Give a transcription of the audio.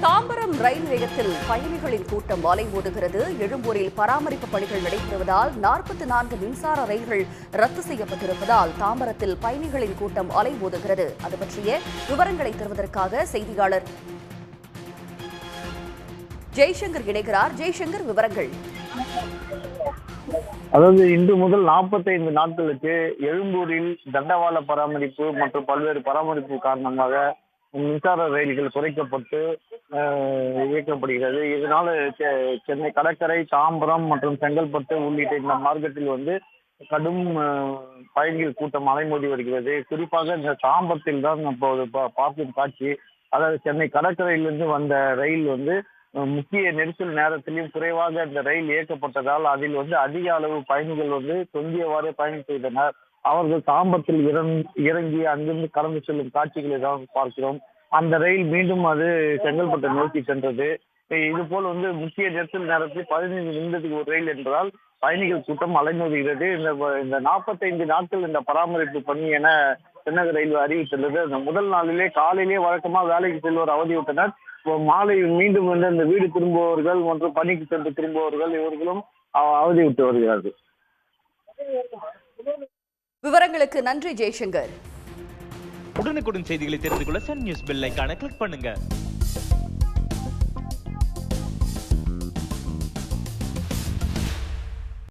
தாம்பரம் ரயில் நிலையத்தில் பயணிகளின் கூட்டம் அலைமோதுகிறது. எழும்பூரில் பராமரிப்பு பணிகள் நடைபெறுவதால் 44 மின்சார ரயில்கள் ரத்து செய்யப்பட்டிருப்பதால் தாம்பரத்தில் பயணிகளின் கூட்டம் அலைமோதுகிறது. அது பற்றிய விவரங்களை தருவதற்காக செய்தியாளர் ஜெய்சங்கர் இணைகிறார். ஜெய்சங்கர், விவரங்கள். அதாவது இன்று முதல் 45 நாட்களுக்கு எழும்பூரில் தண்டவாள பராமரிப்பு மற்றும் பல்வேறு பராமரிப்பு காரணமாக மின்சார ரயில்கள் குறைக்கப்பட்டு இயக்கப்படுகிறது. இதனால சென்னை கடற்கரை, தாம்பரம் மற்றும் செங்கல்பட்டு உள்ளிட்ட இந்த மார்க்கத்தில் கடும் பயணிகள் கூட்டம் அலைமோதி வருகிறது. குறிப்பாக இந்த தாம்பரத்தில் தான் இப்போது பார்க்கும் காட்சி. அதாவது சென்னை கடற்கரையிலிருந்து வந்த ரயில் முக்கிய நெரிசல் நேரத்திலும் குறைவாக இந்த ரயில் இயக்கப்பட்டதால் அதில் அதிக அளவு பயணிகள் தொங்கியவாறே பயணம் செய்தனர். அவர்கள் தாம்பரத்தில் இறங்கி அங்கிருந்து கடந்து செல்லும் காட்சிகளை தான் பார்க்கிறோம். அந்த ரயில் மீண்டும் அது செங்கல்பட்டை நோக்கி சென்றது. இது போல் முக்கிய நெரிசல் நேரத்தில் 15 நிமிடத்துக்கு ஒரு ரயில் என்பதால் பயணிகள் கூட்டம் அலைமோதுகிறது. இந்த 45 நாட்கள் இந்த பராமரிப்பு பணி என தென்னக ரயில்வே அறிவித்துள்ளது. அந்த முதல் நாளிலே காலையிலே வழக்கமாக வேலைக்கு செல்வோர் அவதியுற்றனர். மாலை மீண்டும் இந்த வீடு திரும்புபவர்கள் மற்றும் பணிக்கு சென்று திரும்புபவர்கள் இவர்களும் அவதியுற்று வருகிறார்கள். விவரங்களுக்கு நன்றி ஜெய்சங்கர். உடனுக்குடன் செய்திகளை தெரிந்து கொள்ள சன் நியூஸ் பெல் ஐகானை கிளிக் பண்ணுங்க.